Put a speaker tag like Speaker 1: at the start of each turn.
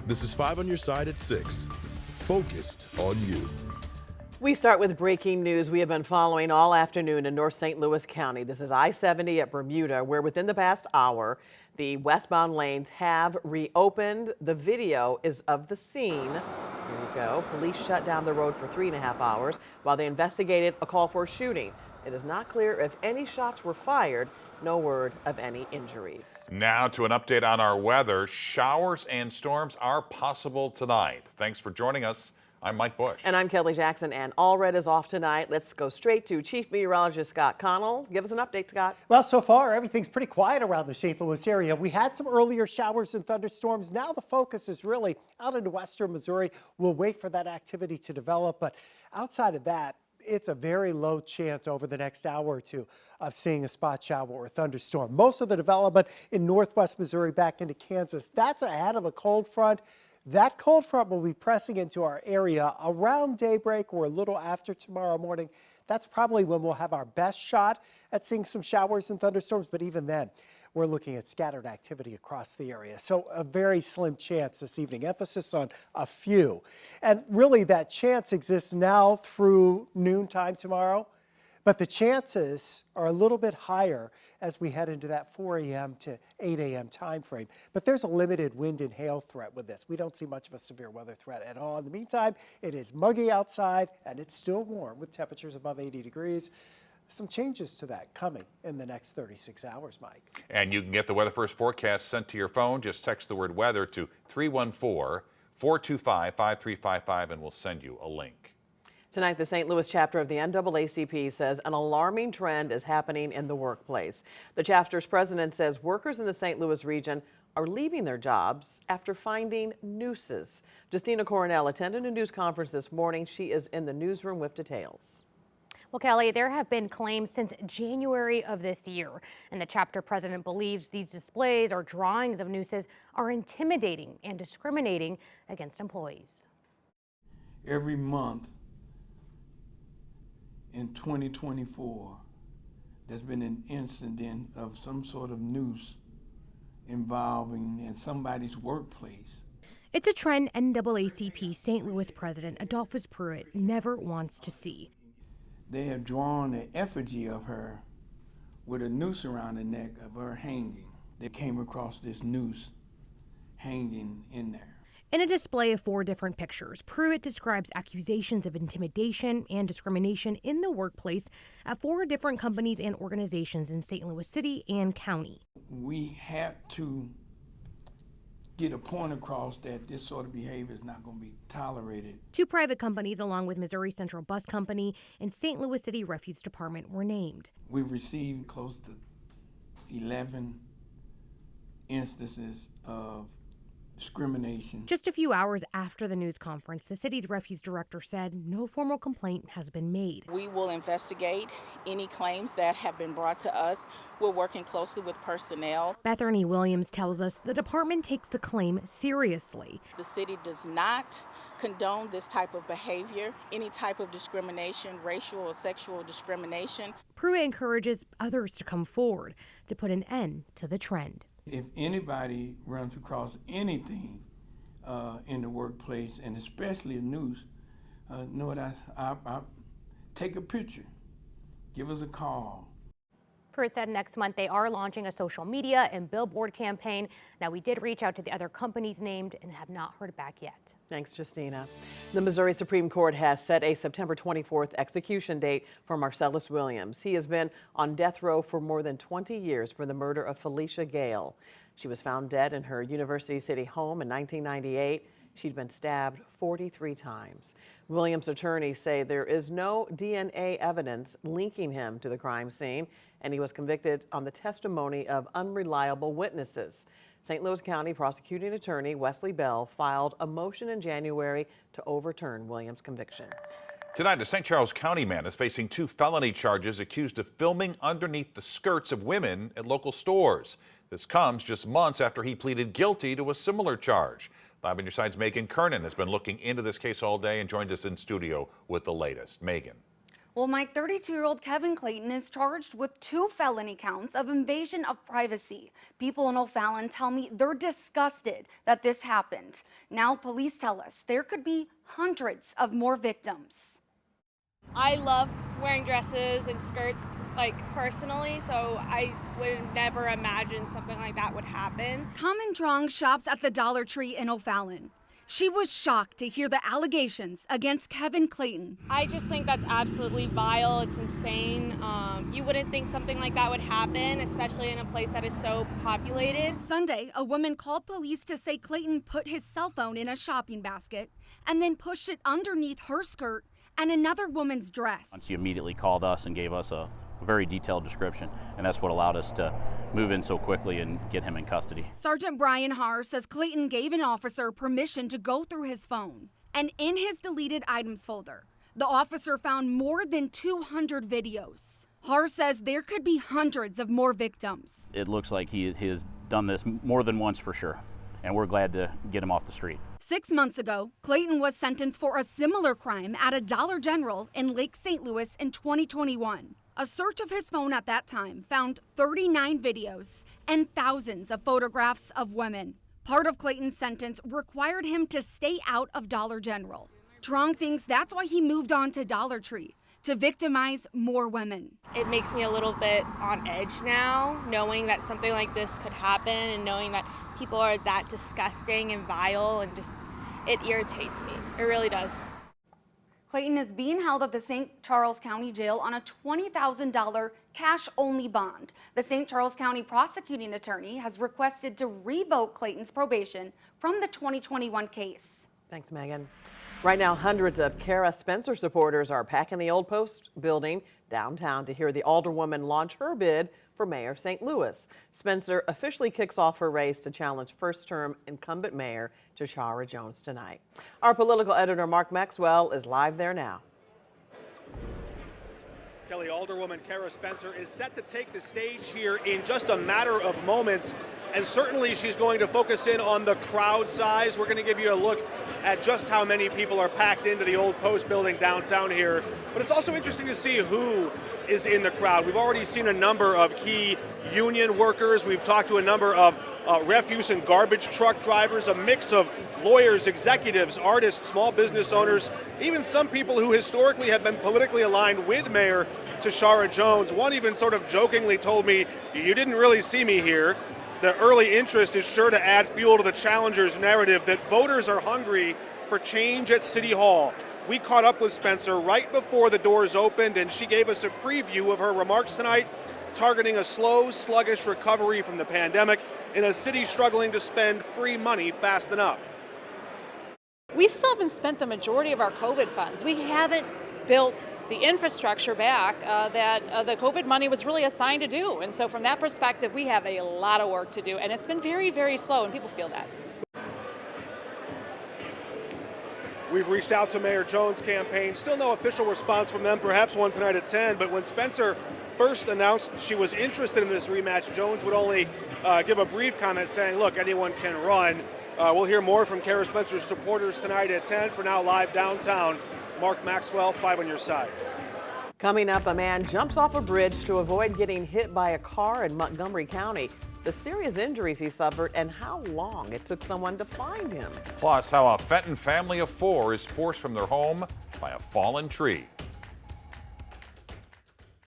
Speaker 1: This is 5 on your side at 6. Focused on you.
Speaker 2: We start with breaking news we have been following all afternoon in North St. Louis County. This is I-70 at Bermuda, where within the past hour, the westbound lanes have reopened. The video is of the scene. Here you go. Police shut down the road for 3.5 hours while they investigated a call for a shooting. It is not clear if any shots were fired. No word of any injuries.
Speaker 3: Now to an update on our weather. Showers and storms are possible tonight. Thanks for joining us. I'm Mike Bush.
Speaker 2: And I'm Kelly Jackson, and all red is off tonight. Let's go straight to Chief Meteorologist Scott Connell. Give us an update, Scott.
Speaker 4: Well, so far, everything's pretty quiet around the St. Louis area. We had some earlier showers and thunderstorms. Now the focus is really out into western Missouri. We'll wait for that activity to develop, but outside of that, it's a very low chance over the next hour or two of seeing a spot shower or thunderstorm. Most of the development in northwest Missouri back into Kansas, that's ahead of a cold front. That cold front will be pressing into our area around daybreak or a little after tomorrow morning. That's probably when we'll have our best shot at seeing some showers and thunderstorms, but even then, we're looking at scattered activity across the area. So a very slim chance this evening, emphasis on a few. And really that chance exists now through noontime tomorrow, but the chances are a little bit higher as we head into that 4 a.m. to 8 a.m. time frame. But there's a limited wind and hail threat with this. We don't see much of a severe weather threat at all. In the meantime, it is muggy outside and it's still warm with temperatures above 80 degrees. Some changes to that coming in the next 36 hours, Mike.
Speaker 3: And you can get the Weather First forecast sent to your phone. Just text the word weather to 314-425-5355 and we'll send you a link.
Speaker 2: Tonight, the St. Louis chapter of the NAACP says an alarming trend is happening in the workplace. The chapter's president says workers in the St. Louis region are leaving their jobs after finding nooses. Justina Coronel attended a news conference this morning. She is in the newsroom with details.
Speaker 5: Well, Kelly, there have been claims since January of this year, and the chapter president believes these displays or drawings of nooses are intimidating and discriminating against employees.
Speaker 6: Every month in 2024, there's been an incident of some sort of noose involving in somebody's workplace.
Speaker 5: It's a trend NAACP St. Louis president Adolphus Pruitt never wants to see.
Speaker 6: They have drawn an effigy of her with a noose around the neck of her hanging. They came across this noose hanging in there.
Speaker 5: In a display of 4 different pictures, Pruitt describes accusations of intimidation and discrimination in the workplace at 4 different companies and organizations in St. Louis City and County.
Speaker 6: We have to get a point across that this sort of behavior is not going to be tolerated.
Speaker 5: 2 private companies, along with Missouri Central Bus Company and St. Louis City Refuse Department, were named.
Speaker 6: We've received close to 11 instances of discrimination.
Speaker 5: Just a few hours after the news conference, the city's refuse director said no formal complaint has been made.
Speaker 7: We will investigate any claims that have been brought to us. We're working closely with personnel.
Speaker 5: Bethany Williams tells us the department takes the claim seriously.
Speaker 7: The city does not condone this type of behavior, any type of discrimination, racial or sexual discrimination.
Speaker 5: Pruitt encourages others to come forward to put an end to the trend.
Speaker 6: If anybody runs across anything in the workplace, and especially a noose, know what I take a picture, give us a call.
Speaker 5: Pruitt said next month they are launching a social media and billboard campaign. Now, we did reach out to the other companies named and have not heard back yet.
Speaker 2: Thanks, Justina. The Missouri Supreme Court has set a September 24th execution date for Marcelus Williams. He has been on death row for more than 20 years for the murder of Felicia Gale. She was found dead in her University City home in 1998. She'd been stabbed 43 times. Williams' attorneys say there is no DNA evidence linking him to the crime scene, and he was convicted on the testimony of unreliable witnesses. St. Louis County prosecuting attorney Wesley Bell filed a motion in January to overturn Williams' conviction.
Speaker 3: Tonight, a St. Charles County man is facing 2 felony charges accused of filming underneath the skirts of women at local stores. This comes just months after he pleaded guilty to a similar charge. 5 on your side's Megan Kernan has been looking into this case all day and joined us in studio with the latest. Megan.
Speaker 8: Well, Mike, 32-year-old Kevin Clayton is charged with 2 felony counts of invasion of privacy. People in O'Fallon tell me they're disgusted that this happened. Now police tell us there could be hundreds of more victims.
Speaker 9: I love wearing dresses and skirts, personally, so I would never imagine something like that would happen.
Speaker 8: Common Trong shops at the Dollar Tree in O'Fallon. She was shocked to hear the allegations against Kevin Clayton.
Speaker 9: I just think that's absolutely vile. It's insane. You wouldn't think something like that would happen, especially in a place that is so populated.
Speaker 8: Sunday, a woman called police to say Clayton put his cell phone in a shopping basket and then pushed it underneath her skirt and another woman's dress.
Speaker 10: She immediately called us and gave us a very detailed description, and that's what allowed us to move in so quickly and get him in custody.
Speaker 8: Sergeant Brian Haar says Clayton gave an officer permission to go through his phone, and in his deleted items folder, the officer found more than 200 videos. Haar says there could be hundreds of more victims.
Speaker 10: It looks like he has done this more than once for sure, and we're glad to get him off the street.
Speaker 8: 6 months ago, Clayton was sentenced for a similar crime at a Dollar General in Lake St. Louis in 2021. A search of his phone at that time found 39 videos and thousands of photographs of women. Part of Clayton's sentence required him to stay out of Dollar General. Trong thinks that's why he moved on to Dollar Tree, to victimize more women.
Speaker 9: It makes me a little bit on edge now, knowing that something like this could happen and knowing that people are that disgusting and vile, and just, it irritates me. It really does.
Speaker 8: Clayton is being held at the St. Charles County Jail on a $20,000 cash-only bond. The St. Charles County prosecuting attorney has requested to revoke Clayton's probation from the 2021 case.
Speaker 2: Thanks, Megan. Right now, hundreds of Cara Spencer supporters are packing the Old Post building downtown to hear the alderwoman launch her bid for mayor of St. Louis. Spencer officially kicks off her race to challenge first-term incumbent mayor Cara Jones tonight. Our political editor Mark Maxwell is live there now.
Speaker 11: Kelly, Alderwoman Cara Spencer is set to take the stage here in just a matter of moments, and certainly she's going to focus in on the crowd size. We're going to give you a look at just how many people are packed into the Old Post building downtown here, but it's also interesting to see who is in the crowd. We've already seen a number of key union workers. We've talked to a number of refuse and garbage truck drivers, a mix of lawyers, executives, artists, small business owners, even some people who historically have been politically aligned with Mayor Cara Jones. One even sort of jokingly told me, "You didn't really see me here." The early interest is sure to add fuel to the challengers' narrative that voters are hungry for change at City Hall. We caught up with Spencer right before the doors opened, and she gave us a preview of her remarks tonight, targeting a slow, sluggish recovery from the pandemic in a city struggling to spend free money fast enough.
Speaker 12: We still haven't spent the majority of our COVID funds. We haven't built the infrastructure back that the COVID money was really assigned to do. And so from that perspective, we have a lot of work to do. And it's been very, very slow, and people feel that.
Speaker 11: We've reached out to Mayor Jones' campaign. Still no official response from them, perhaps one tonight at 10. But when Spencer first announced she was interested in this rematch, Jones would only give a brief comment saying, look, anyone can run. We'll hear more from Cara Spencer's supporters tonight at 10. For now, live downtown, Mark Maxwell, 5 on your side.
Speaker 2: Coming up, a man jumps off a bridge to avoid getting hit by a car in Montgomery County. The serious injuries he suffered and how long it took someone to find him.
Speaker 3: Plus, how a Fenton family of 4 is forced from their home by a fallen tree.